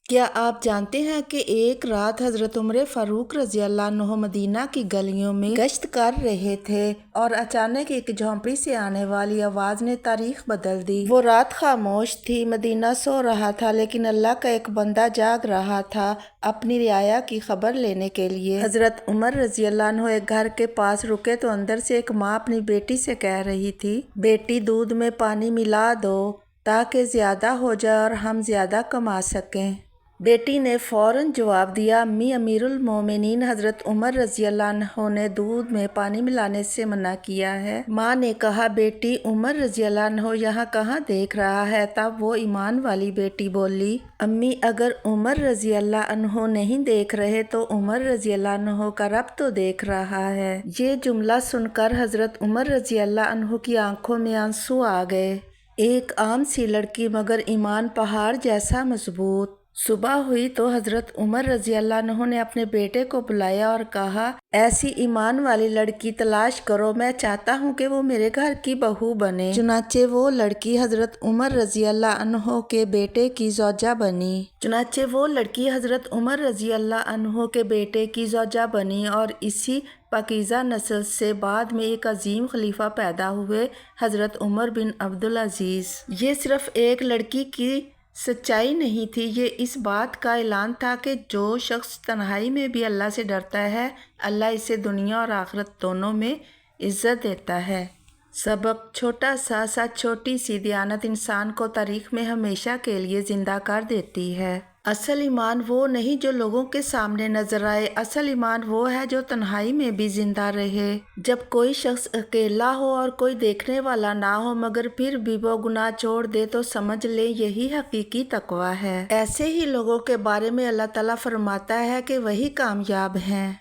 کیا آپ جانتے ہیں کہ ایک رات حضرت عمر فاروق رضی اللہ عنہ مدینہ کی گلیوں میں گشت کر رہے تھے اور اچانک ایک جھونپڑی سے آنے والی آواز نے تاریخ بدل دی۔ وہ رات خاموش تھی، مدینہ سو رہا تھا، لیکن اللہ کا ایک بندہ جاگ رہا تھا اپنی رعایا کی خبر لینے کے لیے۔ حضرت عمر رضی اللہ عنہ ایک گھر کے پاس رکے تو اندر سے ایک ماں اپنی بیٹی سے کہہ رہی تھی، بیٹی دودھ میں پانی ملا دو تاکہ زیادہ ہو جائے اور ہم زیادہ کما سکیں۔ بیٹی نے فوراً جواب دیا، امی، امیر المومنین حضرت عمر رضی اللہ عنہ نے دودھ میں پانی ملانے سے منع کیا ہے۔ ماں نے کہا، بیٹی، عمر رضی اللہ عنہ یہاں کہاں دیکھ رہا ہے؟ تب وہ ایمان والی بیٹی بولی، امی، اگر عمر رضی اللہ عنہ نہیں دیکھ رہے تو عمر رضی اللہ عنہ کا رب تو دیکھ رہا ہے۔ یہ جملہ سن کر حضرت عمر رضی اللہ عنہ کی آنکھوں میں آنسو آ گئے۔ ایک عام سی لڑکی مگر ایمان پہاڑ جیسا مضبوط۔ صبح ہوئی تو حضرت عمر رضی اللہ عنہ نے اپنے بیٹے کو بلایا اور کہا، ایسی ایمان والی لڑکی تلاش کرو، میں چاہتا ہوں کہ وہ میرے گھر کی بہو بنے۔ چنانچہ وہ لڑکی حضرت عمر رضی اللہ عنہ کے بیٹے کی زوجہ بنی اور اسی پاکیزہ نسل سے بعد میں ایک عظیم خلیفہ پیدا ہوئے، حضرت عمر بن عبدالعزیز۔ یہ صرف ایک لڑکی کی سچائی نہیں تھی، یہ اس بات کا اعلان تھا کہ جو شخص تنہائی میں بھی اللہ سے ڈرتا ہے، اللہ اسے دنیا اور آخرت دونوں میں عزت دیتا ہے۔ سبق: چھوٹا سا سچ، چھوٹی سی دیانت انسان کو تاریخ میں ہمیشہ کے لیے زندہ کر دیتی ہے۔ اصل ایمان وہ نہیں جو لوگوں کے سامنے نظر آئے، اصل ایمان وہ ہے جو تنہائی میں بھی زندہ رہے۔ جب کوئی شخص اکیلا ہو اور کوئی دیکھنے والا نہ ہو مگر پھر بھی وہ گناہ چھوڑ دے تو سمجھ لے یہی حقیقی تقویٰ ہے۔ ایسے ہی لوگوں کے بارے میں اللہ تعالیٰ فرماتا ہے کہ وہی کامیاب ہیں۔